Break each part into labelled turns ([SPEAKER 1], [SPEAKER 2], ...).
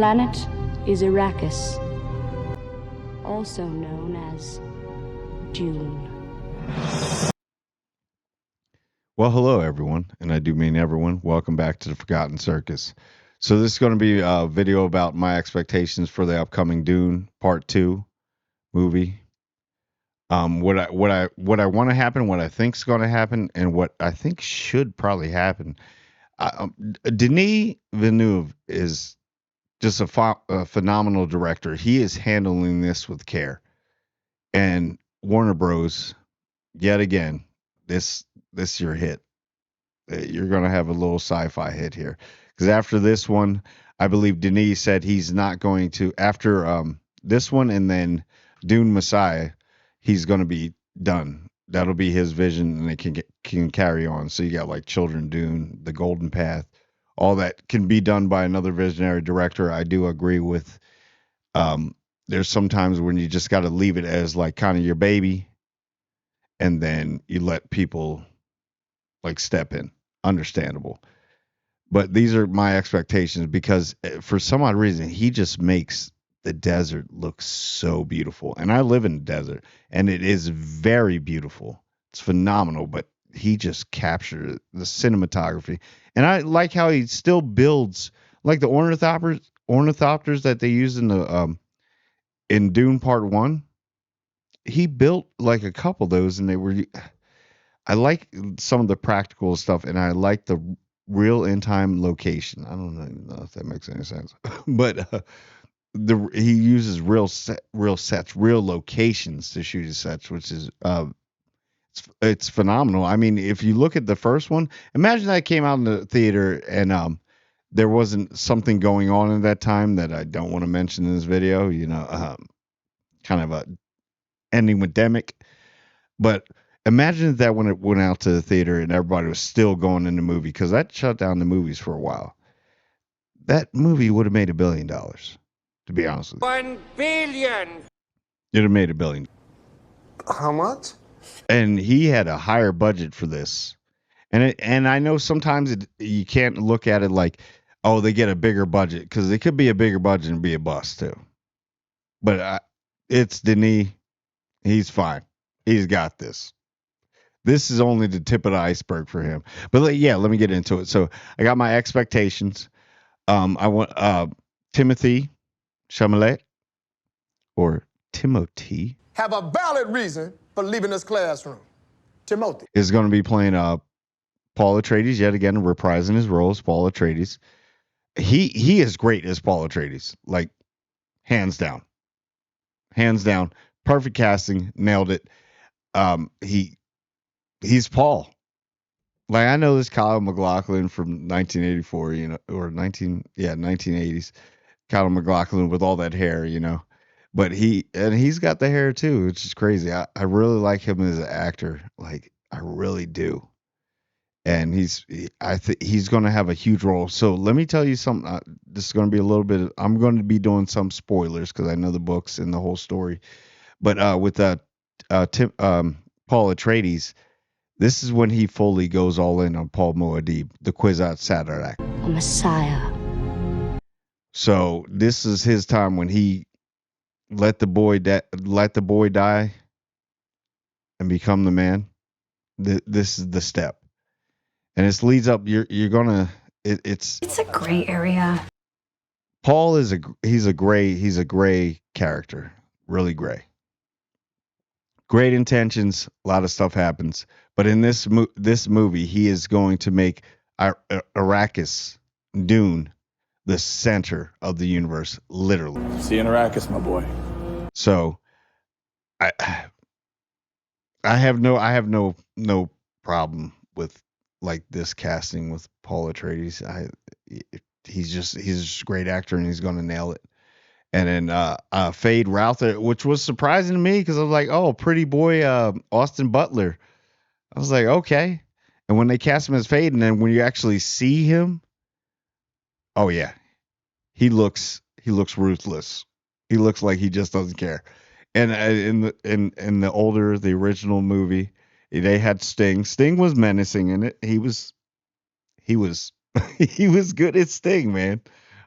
[SPEAKER 1] planet is Arrakis, also known as Dune.
[SPEAKER 2] Well, hello, everyone, and I do mean everyone. Welcome back to the Forgotten Circus. So this is going to be a video about my expectations for the upcoming Dune Part 2 movie. What I want to happen, what I think is going to happen, and what I think should probably happen. Denis Villeneuve is just a phenomenal director. He is handling this with care, and Warner Bros. Yet again, this your hit. You're going to have a little sci-fi hit here, because after this one, I believe Denis said he's not going to, after this one and then Dune Messiah, he's going to be done. That'll be his vision, and it can carry on. So you got like Children Dune, The Golden Path, all that can be done by another visionary director. I do agree with. There's sometimes when you just got to leave it as like kind of your baby, and then you let people like step in. Understandable. But these are my expectations, because for some odd reason he just makes the desert look so beautiful. And I live in the desert, and it is very beautiful. It's phenomenal, but he just captured the cinematography. And I like how he still builds like the ornithopters that they use in Dune Part 1. He built like a couple of those, and they were, I like some of the practical stuff, and I like the real in-time location. I don't know if that makes any sense, but he uses real sets, real locations to shoot his sets, which is it's phenomenal. I mean, if you look at the first one, imagine that came out in the theater and there wasn't something going on at that time that I don't want to mention in this video. Kind of a ending with Demic, but. Imagine that when it went out to the theater and everybody was still going in the movie, because that shut down the movies for a while. That movie would have made $1 billion, to be honest with you.
[SPEAKER 3] $1 billion.
[SPEAKER 2] It'd have made $1 billion.
[SPEAKER 4] How much?
[SPEAKER 2] And he had a higher budget for this. And I know sometimes you can't look at it like, oh, they get a bigger budget, because it could be a bigger budget and be a bust too. But it's Denis. He's fine. He's got this. This is only the tip of the iceberg for him. But yeah, let me get into it. So I got my expectations. I want Timothy Chalamet, or Timothy,
[SPEAKER 4] Have a valid reason for leaving this classroom. Timothy.
[SPEAKER 2] is going to be playing Paul Atreides yet again, reprising his role as Paul Atreides. He is great as Paul Atreides, like hands down. Perfect casting, nailed it. He's Paul. Like, I know this Kyle MacLachlan from 1984, or 1980s. Kyle MacLachlan with all that hair, but he's got the hair too, which is crazy. I really like him as an actor. Like, I really do. And I think he's going to have a huge role. So let me tell you something. This is going to be a little bit, I'm going to be doing some spoilers because I know the books and the whole story. But with Paul Atreides, this is when he fully goes all in on Paul Muad'Dib, the Kwisatz Haderach.
[SPEAKER 1] A messiah.
[SPEAKER 2] So this is his time when he let the boy die and become the man. This is the step, and this leads up. You're gonna. It's
[SPEAKER 1] It's a gray area.
[SPEAKER 2] Paul is he's a gray character, really gray. Great intentions, a lot of stuff happens, but in this movie, he is going to make Arrakis, Dune, the center of the universe, literally.
[SPEAKER 5] See you in Arrakis, my boy.
[SPEAKER 2] So, I have no problem with like this casting with Paul Atreides. He's just a great actor, and he's going to nail it. And then Fade Routher, which was surprising to me because I was like, oh, pretty boy Austin Butler. I was like, okay. And when they cast him as Fade, and then when you actually see him, oh yeah, he looks ruthless. He looks like he just doesn't care. And in the original movie, they had Sting. Sting was menacing in it. He was he was good at Sting, man.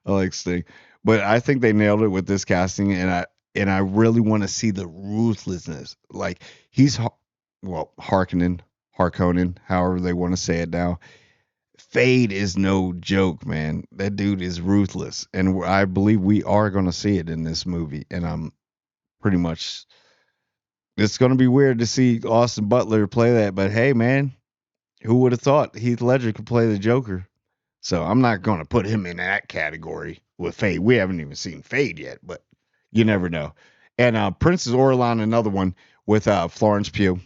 [SPEAKER 2] I like Sting. But I think they nailed it with this casting, and I really want to see the ruthlessness. Like he's Harkonnen, however they want to say it now. Fade is no joke, man. That dude is ruthless, and I believe we are going to see it in this movie. And I'm pretty much. It's going to be weird to see Austin Butler play that, but hey, man, who would have thought Heath Ledger could play the Joker? So I'm not going to put him in that category with Fade. We haven't even seen Fade yet, but you never know. And Princess Orlan, another one with Florence Pugh.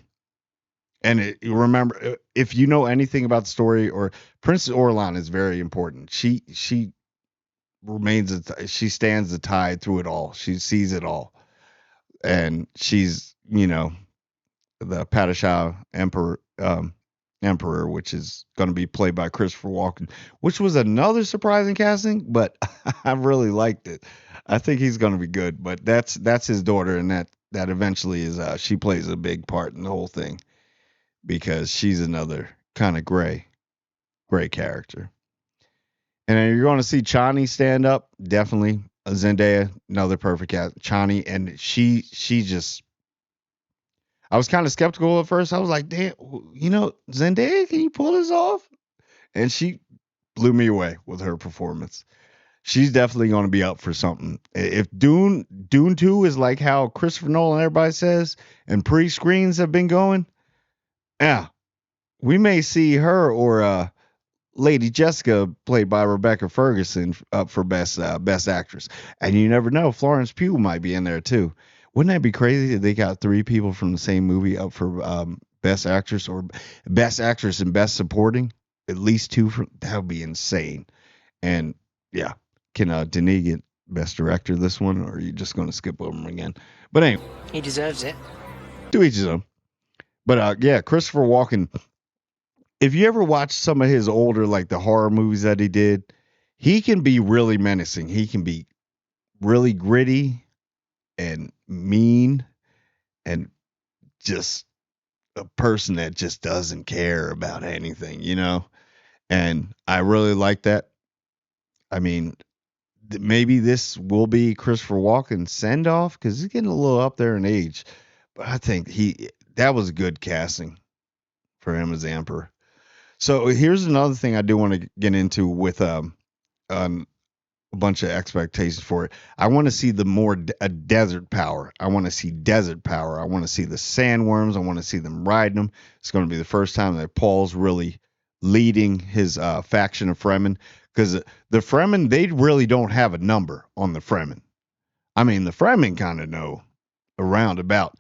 [SPEAKER 2] And remember, if you know anything about the story, or Princess Orlan is very important. She she stands the tide through it all. She sees it all, and she's the Padishah Emperor, which is going to be played by Christopher Walken, which was another surprising casting, but I really liked it. I think he's going to be good, but that's his daughter, and that eventually is she plays a big part in the whole thing because she's another kind of gray character. And then you're going to see Chani stand up, definitely. Zendaya, another perfect cast. Chani, and she just. I was kind of skeptical at first. I was like, damn, Zendaya, can you pull this off? And she blew me away with her performance. She's definitely going to be up for something. If Dune 2 is like how Christopher Nolan, everybody says, and pre-screens have been going, yeah, we may see her or Lady Jessica, played by Rebecca Ferguson, up for best actress. And you never know, Florence Pugh might be in there too. Wouldn't that be crazy if they got three people from the same movie up for best actress or best actress and best supporting? At least two from that would be insane. And yeah, can Denis get best director this one, or are you just going to skip over him again? But anyway,
[SPEAKER 3] He deserves it.
[SPEAKER 2] to each his own. But yeah, Christopher Walken. If you ever watch some of his older, like the horror movies that he did, he can be really menacing. He can be really gritty and mean and just a person that just doesn't care about anything, And I really like that. I mean, maybe this will be Christopher Walken's send off because he's getting a little up there in age. But I think that was good casting for him as the Emperor. So here's another thing I do want to get into with a bunch of expectations for it. I want to see a desert power. I want to see desert power. I want to see the sandworms. I want to see them riding them. It's going to be the first time that Paul's really leading his faction of Fremen, because the Fremen, they really don't have a number on the Fremen. I mean, the Fremen kind of know around about,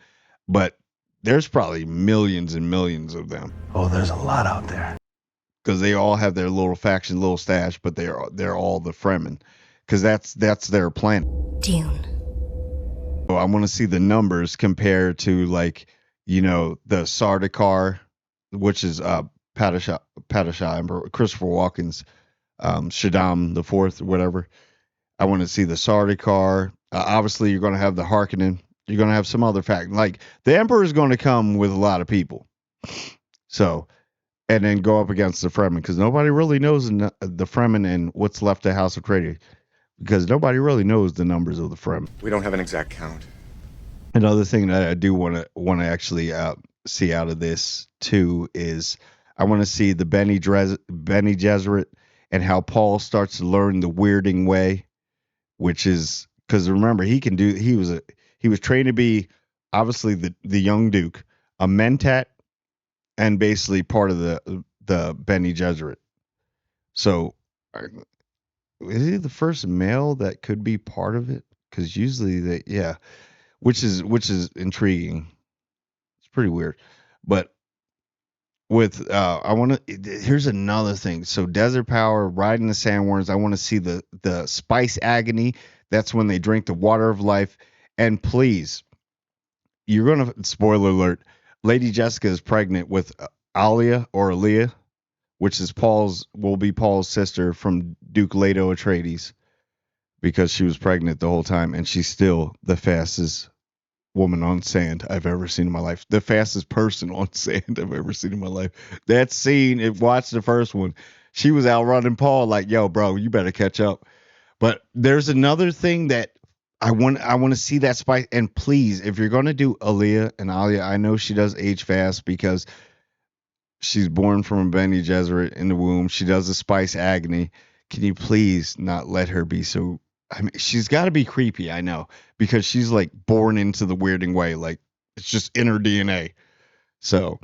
[SPEAKER 2] but there's probably millions and millions of them.
[SPEAKER 5] Oh, there's a lot out there.
[SPEAKER 2] Because they all have their little faction, little stash, but they're all the Fremen, because that's their planet.
[SPEAKER 1] Dune.
[SPEAKER 2] So I want to see the numbers compared to the Sardaukar, which is Padishah Emperor, Christopher Walken's Shaddam the Fourth or whatever. I want to see the Sardaukar. Obviously, you're going to have the Harkonnen. You're going to have some other faction. Like the Emperor is going to come with a lot of people. So. And then go up against the Fremen, because nobody really knows the Fremen and what's left of House of Atreides, because nobody really knows the numbers of the Fremen.
[SPEAKER 6] We don't have an exact count.
[SPEAKER 2] Another thing that I do want to actually see out of this too is I want to see the Bene Gesserit and how Paul starts to learn the weirding way, which is because remember he was trained to be obviously the young Duke, a Mentat, and basically part of the Bene Gesserit. So, is he the first male that could be part of it? Because usually which is intriguing. It's pretty weird, but with here's another thing. So, desert power, riding the sandworms. I want to see the spice agony. That's when they drink the water of life. And please, you're gonna spoiler alert. Lady Jessica is pregnant with Aaliyah, which is will be Paul's sister from Duke Leto Atreides, because she was pregnant the whole time, and she's still the fastest woman on sand I've ever seen in my life. The fastest person on sand I've ever seen in my life. That scene, watch the first one. She was outrunning Paul like, yo, bro, you better catch up. But there's another thing that I want to see that spice. And please, if you're gonna do Aaliyah and Alia, I know she does age fast because she's born from a Bene Gesserit in the womb. She does the spice agony. Can you please not let her be so? I mean, she's got to be creepy. I know because she's like born into the weirding way. Like it's just in her DNA. So,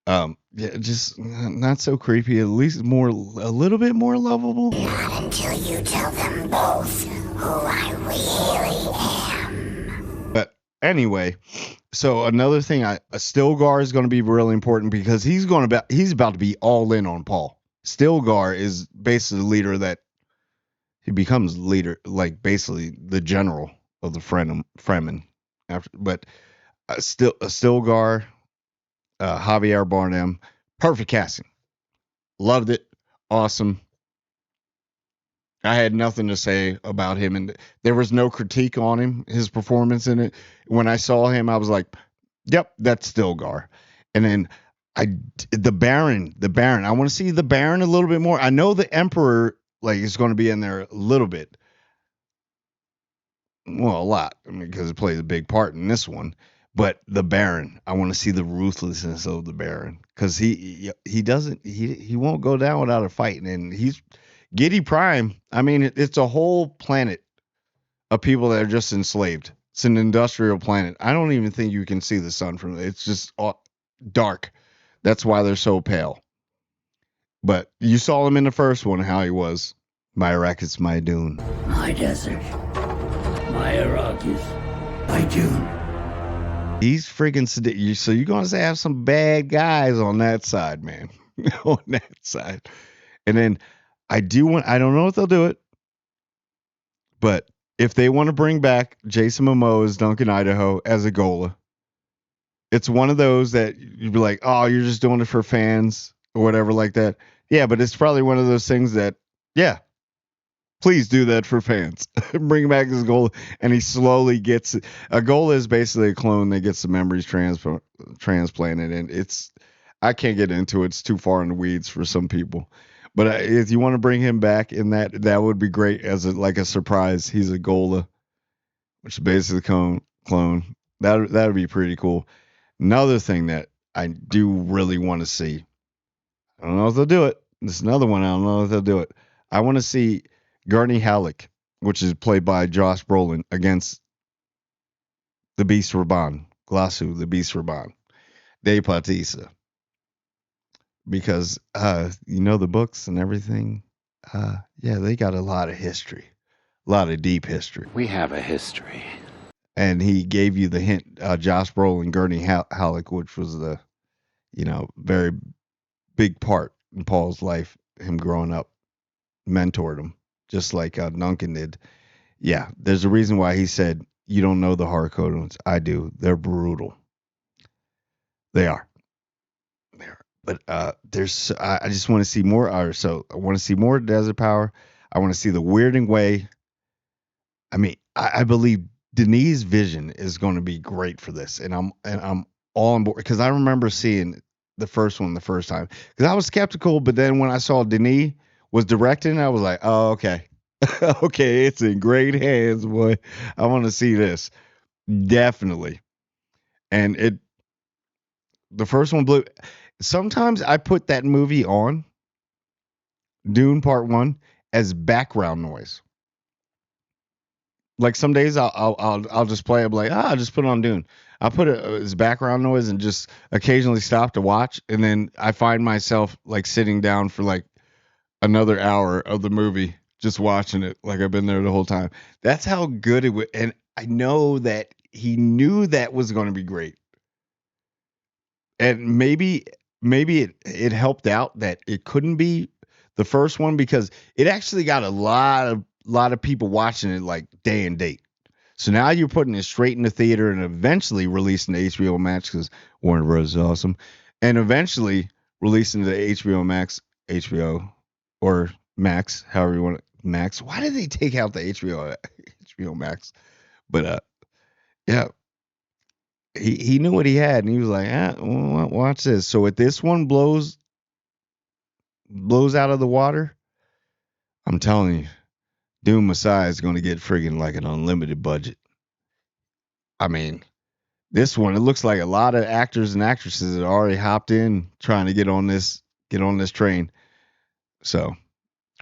[SPEAKER 2] yeah, just not so creepy. At least more, a little bit more lovable.
[SPEAKER 3] Not until you tell them both who I really am.
[SPEAKER 2] But anyway, so another thing, Stilgar is going to be really important because he's about to be all in on Paul. Stilgar is basically the leader that he becomes leader, like basically the general of the Fremen. After, but Stilgar, Javier Bardem, perfect casting, loved it, awesome. I had nothing to say about him, and there was no critique on him, his performance in it. When I saw him, I was like, "Yep, that's Stilgar." And then the Baron. I want to see the Baron a little bit more. I know the Emperor like is going to be in there a little bit, well, a lot. I mean, because it plays a big part in this one. But the Baron, I want to see the ruthlessness of the Baron because he won't go down without a fight, and he's Giddy Prime. I mean, it's a whole planet of people that are just enslaved. It's an industrial planet. I don't even think you can see the sun from it. It's just dark. That's why they're so pale. But you saw him in the first one, how he was. My Arrakis, my Dune.
[SPEAKER 3] My desert. My Arrakis. My Dune.
[SPEAKER 2] He's friggin' so you're going to have some bad guys on that side, man. On that side. And then I don't know if they'll do it, but if they want to bring back Jason Momoa as Duncan Idaho as a Gola, it's one of those that you'd be like, oh, you're just doing it for fans or whatever like that. Yeah, but it's probably one of those things that, yeah, please do that for fans. Bring back his Gola, and he slowly gets a Gola is basically a clone that gets the memories transplanted, and I can't get into it. It's too far in the weeds for some people. But if you want to bring him back in that would be great as like a surprise. He's a Gola, which is basically a clone. That would be pretty cool. Another thing that I do really want to see. I don't know if they'll do it. This is another one. I don't know if they'll do it. I want to see Gurney Halleck, which is played by Josh Brolin, against the Beast Raban, Glasu, the Beast Raban, De Partisa. Because the books and everything, yeah, they got a lot of history, a lot of deep history.
[SPEAKER 5] We have a history.
[SPEAKER 2] And he gave you the hint, Josh Brolin, Gurney Halleck, which was the, very big part in Paul's life, him growing up, mentored him, just like Duncan did. Yeah, there's a reason why he said, you don't know the Harkonnens. I do. They're brutal. They are. But I just want to see more. So I want to see more Desert Power. I want to see the weirding way. I mean, I believe Denis' vision is going to be great for this, and I'm all on board because I remember seeing the first one the first time because I was skeptical, but then when I saw Denis was directing, I was like, oh, okay, okay, it's in great hands, boy. I want to see this definitely, and the first one blew. Sometimes I put that movie on, Dune Part 1, as background noise. Like some days I'll just play it like, I'll just put on Dune. I'll put it as background noise and just occasionally stop to watch, and then I find myself like sitting down for like another hour of the movie just watching it like I've been there the whole time. That's how good it was, and I know that he knew that was going to be great. And maybe it helped out that it couldn't be the first one because it actually got a lot of people watching it like day and date. So now you're putting it straight in the theater and eventually releasing the HBO Max because Warner Bros. Is awesome, and eventually releasing the HBO or Max, however you want it. Max. Why did they take out the HBO Max? But yeah. He knew what he had, and he was like, watch this. So if this one blows out of the water, I'm telling you, Dune Messiah is going to get friggin' like an unlimited budget. I mean, this one, it looks like a lot of actors and actresses that already hopped in trying to get on this train. So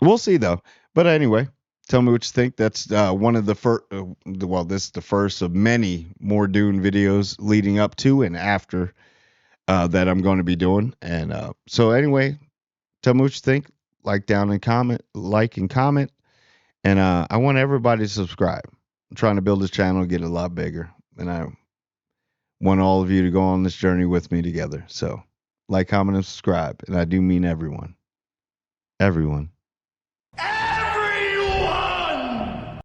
[SPEAKER 2] we'll see though. But anyway, tell me what you think. That's one of the first. Well, this is the first of many more Dune videos leading up to and after that I'm going to be doing. And so anyway, tell me what you think. Like and comment. And I want everybody to subscribe. I'm trying to build this channel and get it a lot bigger. And I want all of you to go on this journey with me together. So like, comment, and subscribe. And I do mean everyone. Everyone.